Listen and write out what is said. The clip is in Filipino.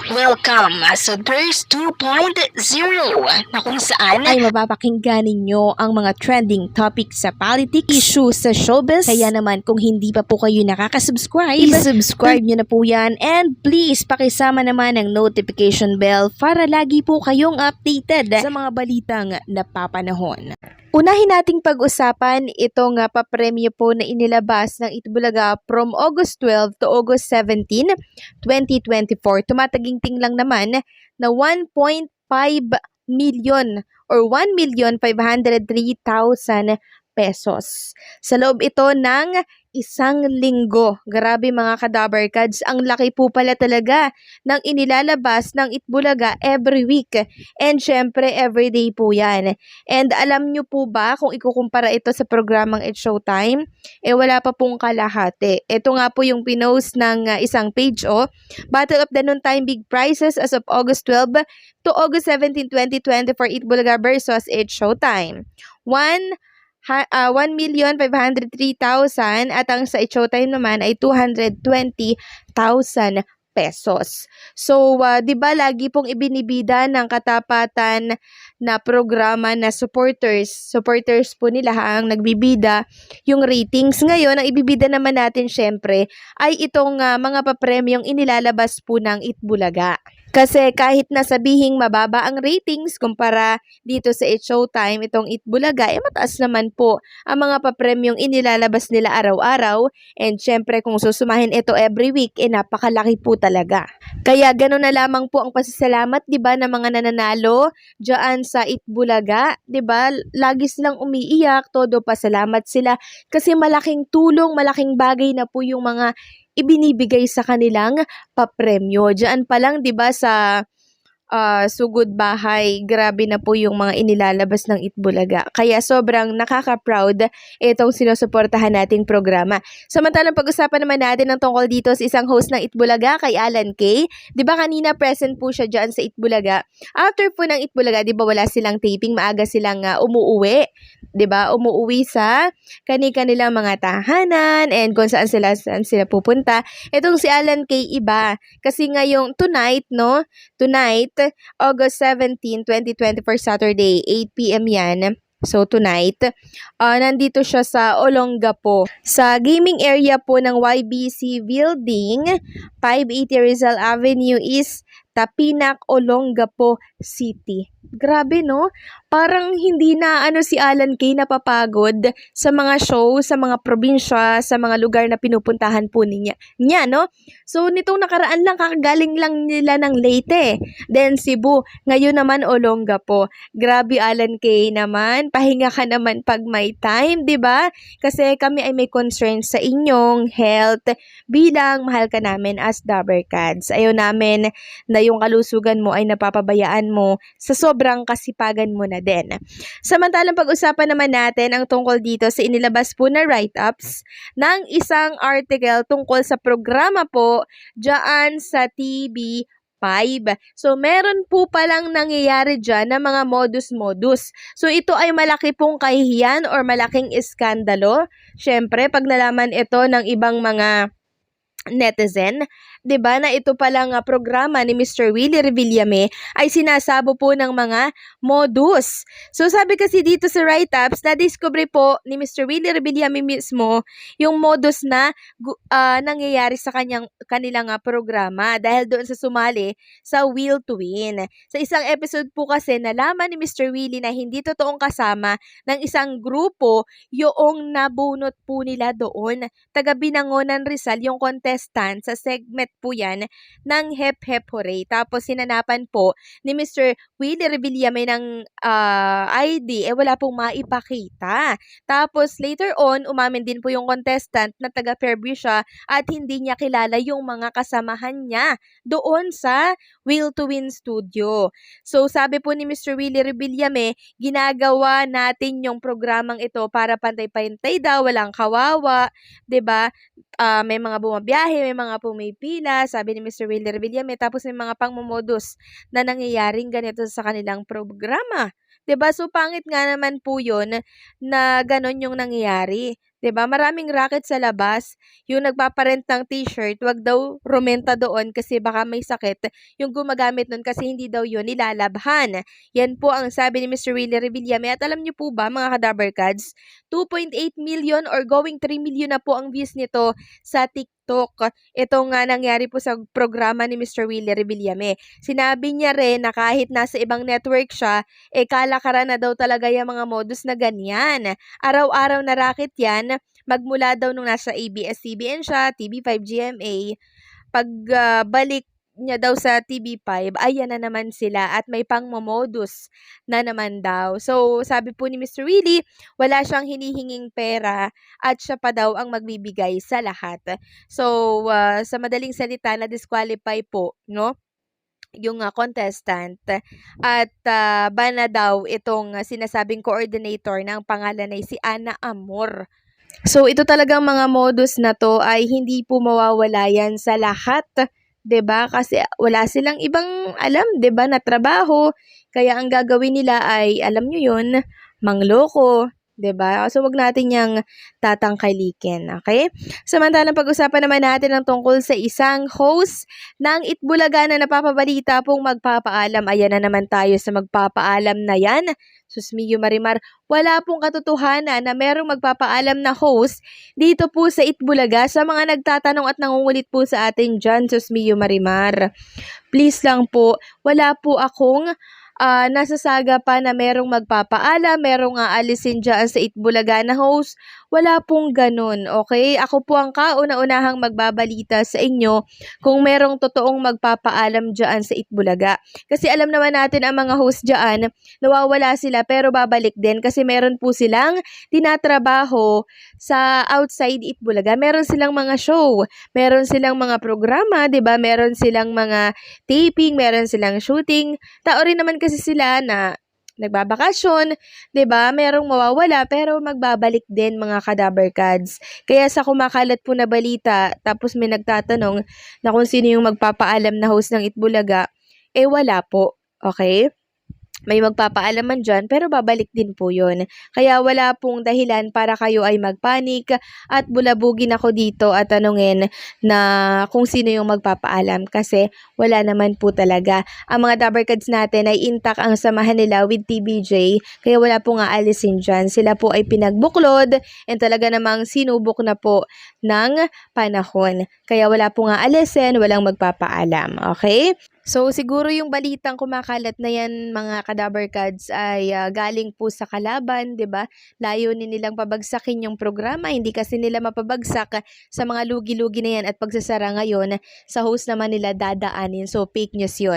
Welcome sa Burst 2.0 na kung saan ay mapapakinggan ninyo ang mga trending topics sa politics, issues sa showbiz. Kaya naman kung hindi pa po kayo nakaka-subscribe, i-subscribe nyo na po yan. And please, pakisama naman ang notification bell para lagi po kayong updated sa mga balitang napapanahon. Unahin nating pag-usapan itong papremyo po na inilabas ng Itbulaga from August 12 to August 17, 2024. Tumataginting lang naman na 1.5 million or 1,503,000 pesos. Sa loob ito ng isang linggo. Grabe mga kadabarkads, ang laki po pala talaga ng inilalabas ng Itbulaga every week. And syempre, everyday po yan. And alam nyo po ba kung ikukumpara ito sa programang It's Showtime? Wala pa pong kalahati. Ito nga po yung pinost ng isang page, Battle of the Noontime Big Prizes as of August 12 to August 17, 2024, Itbulaga versus It's Showtime. 1,503,000 at ang sa It's Showtime naman ay 220,000 pesos. So, 'di ba lagi pong ibinibida ng Katapatan na programa na supporters po nila ang nagbibida yung ratings. Ngayon, ang ibibida naman natin syempre ay itong mga papremyong inilalabas po ng Itbulaga. Kasi kahit na sabihing mababa ang ratings kumpara dito sa It's Showtime, itong Itbulaga, mataas naman po ang mga papremyong inilalabas nila araw-araw. And syempre kung susumahin ito every week, napakalaki po talaga. Kaya gano'n na lamang po ang pasasalamat, 'di ba, ng mga nananalo diyan sa Itbulaga, 'di ba? Lagi silang umiiyak, todo pasalamat sila kasi malaking tulong, malaking bagay na po yung mga ibinibigay sa kanilang papremyo. Diyan pa lang 'di ba sa Sugod Bahay, grabe na po yung mga inilalabas ng Itbulaga. Kaya sobrang nakaka-proud itong sinusuportahan nating programa. Samantalang pag-usapan naman natin ng tungkol dito sa isang host ng Itbulaga, kay Alan Kay. 'Di ba kanina present po siya diyan sa Itbulaga. After po ng Itbulaga, 'di ba wala silang taping, maaga silang umuuwi. 'Di ba? Umuuwi sa kanilang mga tahanan and kung saan sila pupunta. Itong si Alan Kay iba kasi ngayong tonight, August 17, 2024, Saturday, 8 p.m. yan. So, tonight, nandito siya sa Olongapo. Sa gaming area po ng YBC Building, 580 Rizal Avenue East, Tapinac, Olongapo City. Grabe, no? Parang hindi na si Alan Kay napapagod sa mga show, sa mga probinsya, sa mga lugar na pinupuntahan po niya, no? So, nitong nakaraan lang, kakagaling lang nila ng Leyte. Then, Cebu. Ngayon naman, Olongapo. Grabe, Alan Kay naman. Pahinga ka naman pag may time, di ba? Kasi kami ay may concern sa inyong health bilang mahal ka namin as Dabarkads. Ayaw namin na yung kalusugan mo ay napapabayaan mo sa sobrang kasipagan mo na din. Samantalang pag-usapan naman natin ang tungkol dito sa inilabas po na write-ups ng isang article tungkol sa programa po dyan sa TV5. So, meron po palang nangyayari dyan na mga modus-modus. So, ito ay malaki pong kahihiyan or malaking iskandalo. Syempre, pag nalaman ito ng ibang mga netizen, 'di ba, na ito palang programa ni Mr. Willie Revillame ay sinasabo po ng mga modus. So sabi kasi dito sa write-ups, na-discover po ni Mr. Willie Revillame mismo yung modus na nangyayari sa kanilang programa dahil doon sa sumali sa Will to Win. Sa isang episode po kasi nalaman ni Mr. Willie na hindi totoong kasama ng isang grupo yung nabunot po nila doon. Taga Binangonan Rizal yung contestant sa segment po yan ng Hep Hep Hooray. Tapos sinanapan po ni Mr. Willie Revillame ng ID, wala pong maipakita. Tapos later on, umamin din po yung contestant na taga Fairview siya at hindi niya kilala yung mga kasamahan niya doon sa Will to Win studio. So sabi po ni Mr. Willie Revillame, ginagawa natin yung programang ito para pantay-pantay daw, walang kawawa, 'di ba? May mga bumabiyahe, may mga pumipila, sabi ni Mr. Willie Revillame, tapos may mga pangmomodus na nangyayaring ganito sa kanilang programa. 'Di ba? So, pangit nga naman po yun na ganon yung nangyayari. 'Di ba? Maraming racket sa labas. Yung nagpaparent ng t-shirt, 'wag daw rumenta doon kasi baka may sakit. Yung gumagamit nun kasi hindi daw yun nilalabhan. Yan po ang sabi ni Mr. Willie Revillame. At alam niyo po ba, mga ka-Dabarkads, 2.8 million or going 3 million na po ang views nito sa TikTok. Ito nga nangyari po sa programa ni Mr. Willie Revillame. Sinabi niya rin na kahit nasa ibang network siya, kalakaran na daw talaga yung mga modus na ganyan. Araw-araw na racket yan, magmula daw nung nasa ABS-CBN siya, TV5 GMA, balik niya daw sa TV5, ayan na naman sila at may pangmomodus na naman daw. So, sabi po ni Mr. Willie, wala siyang hinihinging pera at siya pa daw ang magbibigay sa lahat. So, sa madaling salita, na-disqualify po, no? Yung contestant at bana daw itong sinasabing coordinator na ang pangalan ay si Ana Amor. So ito talagang mga modus na to ay hindi po mawawala yan sa lahat, 'di ba? Kasi wala silang ibang alam, 'di ba, na trabaho. Kaya ang gagawin nila ay alam nyo 'yun, mangloko, 'di ba? So wag natin yang tatangkilikin, okay? Samantalang pag-usapan naman natin ang tungkol sa isang host ng Itbulaga na napapabalita pong magpapaalam. Ayan na naman tayo sa magpapaalam na yan. Sus Mio Marimar, wala pong katotohanan na merong magpapaalam na host dito po sa Itbulaga sa mga nagtatanong at nangungulit po sa atin dyan, Sus Mio Marimar. Please lang po, wala po akong nasasaga pa na merong magpapaalam, merong aalisin dyan sa Itbulaga na host. Wala pong ganun, okay? Ako po ang kauna-unahang magbabalita sa inyo kung merong totoong magpapaalam dyan sa Itbulaga. Kasi alam naman natin ang mga host dyan, nawawala sila pero babalik din kasi meron po silang tinatrabaho sa outside Itbulaga. Meron silang mga show, meron silang mga programa, 'di ba? Meron silang mga taping, meron silang shooting. Tao rin naman kasi sila na nagbabakasyon, 'di ba? Merong mawawala pero magbabalik din, mga ka-Dabarkads. Kaya sa kumakalat po na balita, tapos may nagtatanong na kung sino yung magpapaalam na host ng Itbulaga, wala po. Okay? May magpapaalaman dyan, pero babalik din po yun. Kaya wala pong dahilan para kayo ay magpanik at bulabugin ako dito at tanungin na kung sino yung magpapaalam kasi wala naman po talaga. Ang mga Dabarkads natin ay intact ang samahan nila with TBJ, kaya wala pong aalisin dyan. Sila po ay pinagbuklod and talaga namang sinubok na po ng panahon. Kaya wala pong aalisin, walang magpapaalam. Okay? So, siguro yung balitang kumakalat na yan, mga ka-Dabarkads, ay galing po sa kalaban, 'di ba? Layunin nilang pabagsakin yung programa, hindi kasi nila mapabagsak sa mga lugi-lugi na yan at pagsasara ngayon, sa host naman nila dadaanin. So, fake news yun.